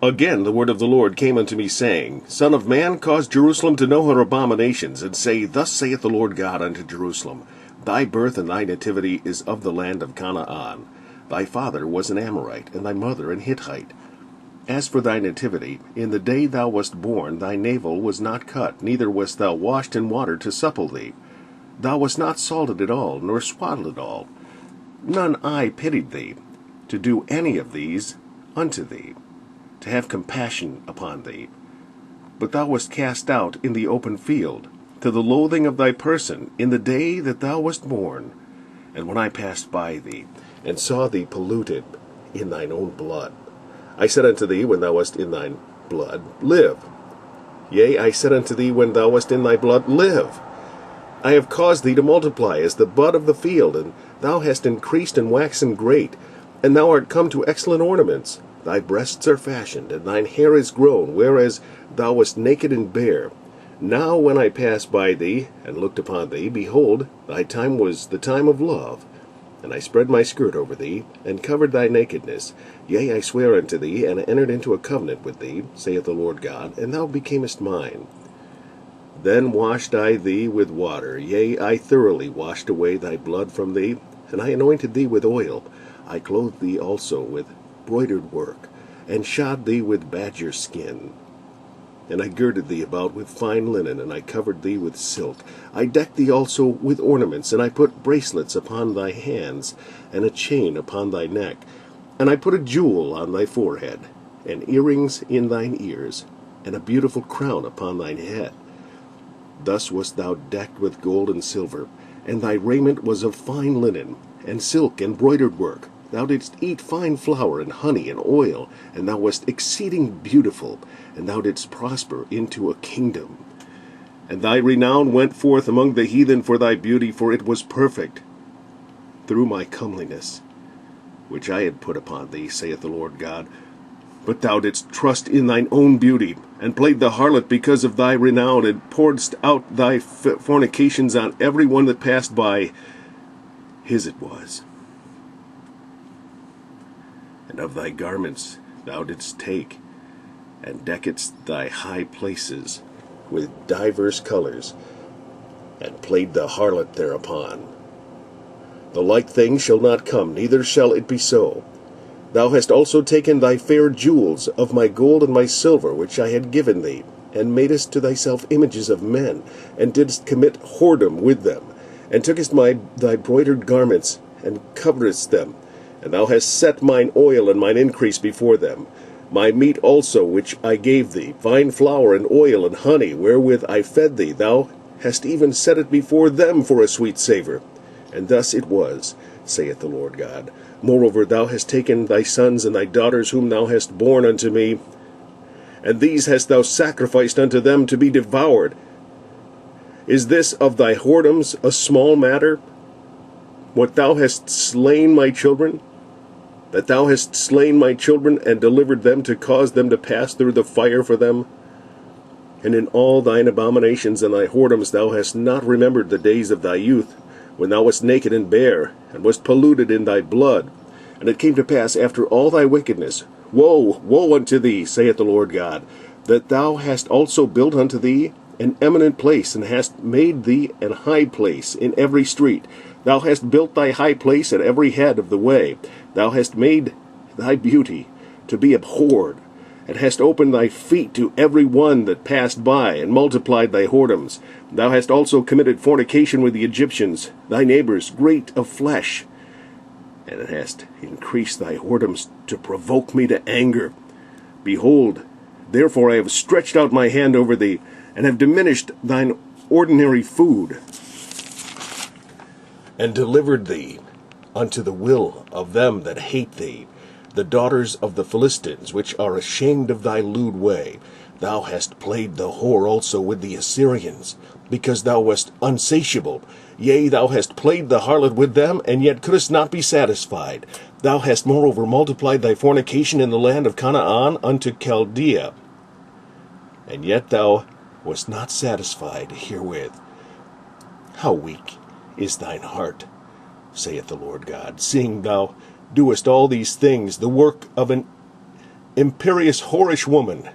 Again the word of the Lord came unto me, saying, Son of man, cause Jerusalem to know her abominations, and say, Thus saith the Lord God unto Jerusalem, Thy birth and thy nativity is of the land of Canaan. Thy father was an Amorite, and thy mother an Hittite. As for thy nativity, in the day thou wast born, thy navel was not cut, neither wast thou washed in water to supple thee. Thou wast not salted at all, nor swaddled at all. None eye pitied thee, to do any of these unto thee, to have compassion upon thee. But thou wast cast out in the open field, to the loathing of thy person, in the day that thou wast born. And when I passed by thee, and saw thee polluted in thine own blood, I said unto thee, when thou wast in thine blood, Live. Yea, I said unto thee, when thou wast in thy blood, Live. I have caused thee to multiply as the bud of the field, and thou hast increased and waxen great, and thou art come to excellent ornaments. Thy breasts are fashioned, and thine hair is grown, whereas thou wast naked and bare. Now when I passed by thee, and looked upon thee, behold, thy time was the time of love. And I spread my skirt over thee, and covered thy nakedness. Yea, I swear unto thee, and entered into a covenant with thee, saith the Lord God, and thou becamest mine. Then washed I thee with water, yea, I thoroughly washed away thy blood from thee, and I anointed thee with oil. I clothed thee also with broidered work, and shod thee with badger skin. And I girded thee about with fine linen, and I covered thee with silk. I decked thee also with ornaments, and I put bracelets upon thy hands, and a chain upon thy neck. And I put a jewel on thy forehead, and earrings in thine ears, and a beautiful crown upon thine head. Thus wast thou decked with gold and silver, and thy raiment was of fine linen, and silk, and broidered work. Thou didst eat fine flour, and honey, and oil, and thou wast exceeding beautiful, and thou didst prosper into a kingdom. And thy renown went forth among the heathen for thy beauty, for it was perfect, through my comeliness, which I had put upon thee, saith the Lord God. But thou didst trust in thine own beauty, and played the harlot because of thy renown, and pouredst out thy fornications on every one that passed by. His it was. And of thy garments thou didst take, and deckedst thy high places with divers colors, and played the harlot thereupon. The like thing shall not come, neither shall it be so. Thou hast also taken thy fair jewels of my gold and my silver, which I had given thee, and madest to thyself images of men, and didst commit whoredom with them, and tookest thy broidered garments, and coveredst them. And thou hast set mine oil and mine increase before them. My meat also which I gave thee, fine flour and oil and honey, wherewith I fed thee, thou hast even set it before them for a sweet savour. And thus it was, saith the Lord God. Moreover, thou hast taken thy sons and thy daughters whom thou hast borne unto me, and these hast thou sacrificed unto them to be devoured. Is this of thy whoredoms a small matter? What thou hast slain my children? That thou hast slain my children, and delivered them to cause them to pass through the fire for them? And in all thine abominations and thy whoredoms thou hast not remembered the days of thy youth, when thou wast naked and bare, and wast polluted in thy blood. And it came to pass after all thy wickedness, Woe, woe unto thee, saith the Lord God, that thou hast also built unto thee an eminent place, and hast made thee an high place in every street. Thou hast built thy high place at every head of the way. Thou hast made thy beauty to be abhorred, and hast opened thy feet to every one that passed by, and multiplied thy whoredoms. Thou hast also committed fornication with the Egyptians, thy neighbors, great of flesh, and hast increased thy whoredoms to provoke me to anger. Behold, therefore I have stretched out my hand over thee, and have diminished thine ordinary food, and delivered thee unto the will of them that hate thee, the daughters of the Philistines, which are ashamed of thy lewd way. Thou hast played the whore also with the Assyrians, because thou wast unsatiable. Yea, thou hast played the harlot with them, and yet couldst not be satisfied. Thou hast moreover multiplied thy fornication in the land of Canaan unto Chaldea, and yet thou wast not satisfied herewith. How weak is thine heart, saith the Lord God, seeing thou doest all these things, the work of an imperious whorish woman,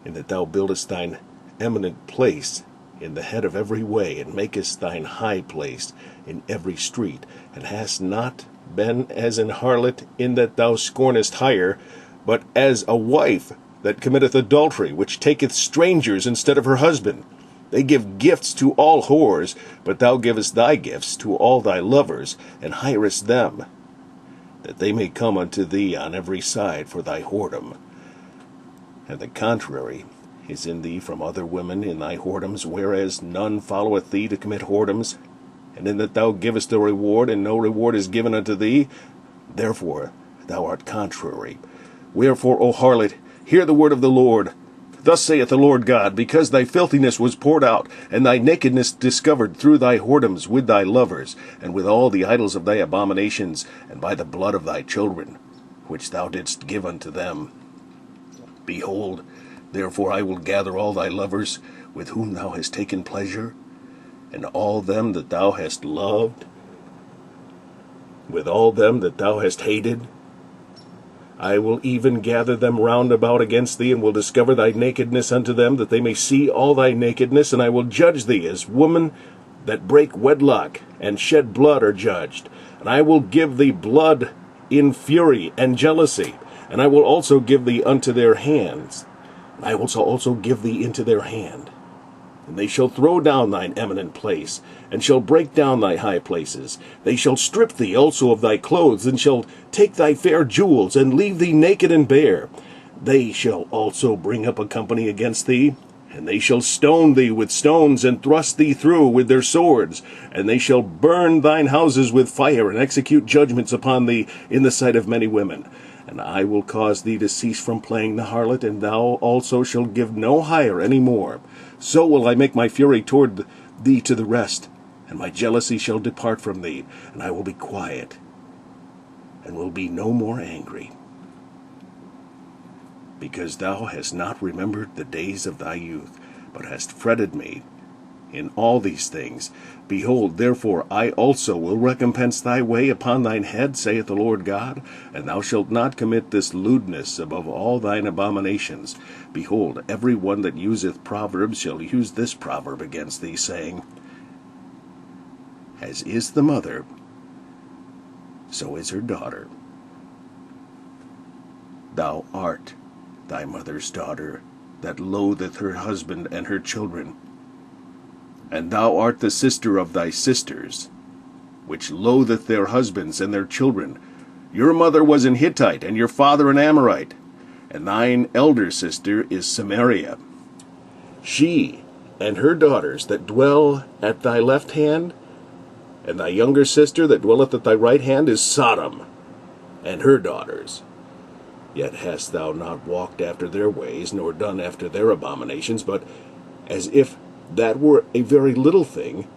in that thou buildest thine eminent place in the head of every way, and makest thine high place in every street, and hast not been as an harlot, in that thou scornest hire, but as a wife that committeth adultery, which taketh strangers instead of her husband. They give gifts to all whores, but thou givest thy gifts to all thy lovers, and hirest them, that they may come unto thee on every side for thy whoredom. And the contrary is in thee from other women in thy whoredoms, whereas none followeth thee to commit whoredoms, and in that thou givest a reward, and no reward is given unto thee, therefore thou art contrary. Wherefore, O harlot, hear the word of the Lord. Thus saith the Lord God, because thy filthiness was poured out, and thy nakedness discovered through thy whoredoms with thy lovers, and with all the idols of thy abominations, and by the blood of thy children, which thou didst give unto them. Behold, therefore I will gather all thy lovers, with whom thou hast taken pleasure, and all them that thou hast loved, with all them that thou hast hated. I will even gather them round about against thee, and will discover thy nakedness unto them, that they may see all thy nakedness, and I will judge thee as women that break wedlock and shed blood are judged. And I will give thee blood in fury and jealousy, and I will also give thee unto their hands, and I will also give thee into their hand. And they shall throw down thine eminent place, and shall break down thy high places. They shall strip thee also of thy clothes, and shall take thy fair jewels, and leave thee naked and bare. They shall also bring up a company against thee, and they shall stone thee with stones, and thrust thee through with their swords. And they shall burn thine houses with fire, and execute judgments upon thee in the sight of many women. And I will cause thee to cease from playing the harlot, and thou also shalt give no hire any more. So will I make my fury toward thee to the rest, and my jealousy shall depart from thee, and I will be quiet, and will be no more angry. Because thou hast not remembered the days of thy youth, but hast fretted me in all these things. Behold, therefore, I also will recompense thy way upon thine head, saith the Lord God, and thou shalt not commit this lewdness above all thine abominations. Behold, every one that useth proverbs shall use this proverb against thee, saying, As is the mother, so is her daughter. Thou art thy mother's daughter, that loatheth her husband and her children. And thou art the sister of thy sisters, which loatheth their husbands and their children. Your mother was an Hittite, and your father an Amorite, and thine elder sister is Samaria. She and her daughters that dwell at thy left hand, and thy younger sister that dwelleth at thy right hand is Sodom, and her daughters. Yet hast thou not walked after their ways, nor done after their abominations, but as if that were a very little thing,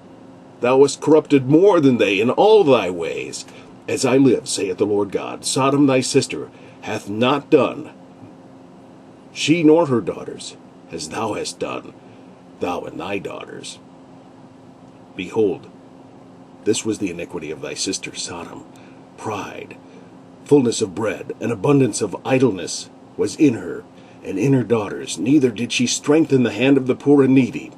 thou wast corrupted more than they in all thy ways. As I live, saith the Lord God, Sodom thy sister hath not done, she nor her daughters, as thou hast done, thou and thy daughters. Behold, this was the iniquity of thy sister Sodom. Pride, fullness of bread, and abundance of idleness was in her, and in her daughters. Neither did she strengthen the hand of the poor and needy.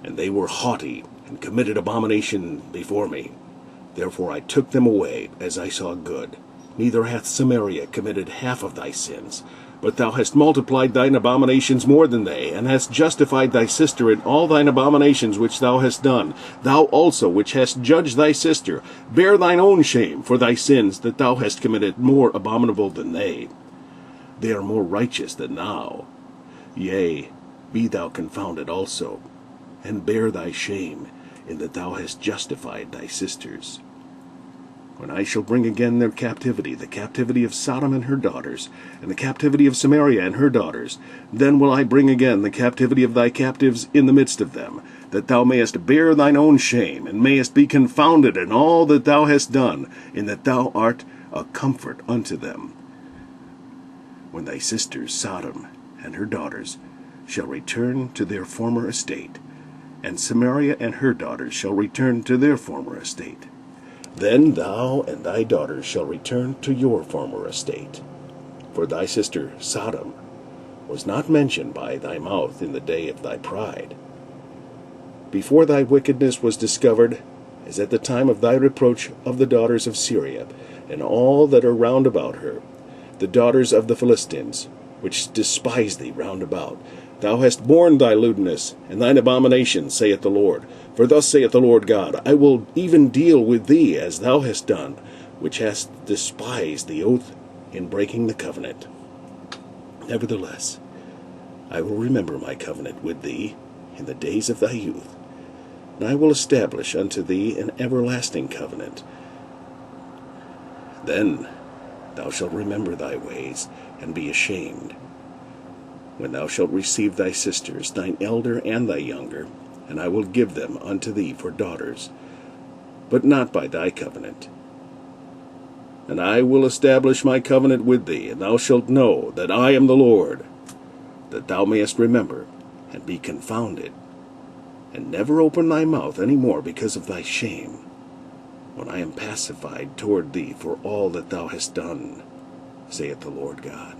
And they were haughty, and committed abomination before me. Therefore I took them away, as I saw good. Neither hath Samaria committed half of thy sins. But thou hast multiplied thine abominations more than they, and hast justified thy sister in all thine abominations which thou hast done. Thou also, which hast judged thy sister, bear thine own shame for thy sins that thou hast committed more abominable than they. They are more righteous than thou. Yea, be thou confounded also, and bear thy shame, in that thou hast justified thy sisters. When I shall bring again their captivity, the captivity of Sodom and her daughters, and the captivity of Samaria and her daughters, then will I bring again the captivity of thy captives in the midst of them, that thou mayest bear thine own shame, and mayest be confounded in all that thou hast done, in that thou art a comfort unto them. When thy sisters Sodom and her daughters shall return to their former estate, and Samaria and her daughters shall return to their former estate, then thou and thy daughters shall return to your former estate. For thy sister Sodom was not mentioned by thy mouth in the day of thy pride, before thy wickedness was discovered, as at the time of thy reproach of the daughters of Syria, and all that are round about her, the daughters of the Philistines, which despise thee round about. Thou hast borne thy lewdness, and thine abomination, saith the Lord. For thus saith the Lord God, I will even deal with thee as thou hast done, which hast despised the oath in breaking the covenant. Nevertheless, I will remember my covenant with thee in the days of thy youth, and I will establish unto thee an everlasting covenant. Then thou shalt remember thy ways, and be ashamed, when thou shalt receive thy sisters, thine elder and thy younger, and I will give them unto thee for daughters, but not by thy covenant. And I will establish my covenant with thee, and thou shalt know that I am the Lord, that thou mayest remember, and be confounded, and never open thy mouth any more because of thy shame, when I am pacified toward thee for all that thou hast done, saith the Lord God.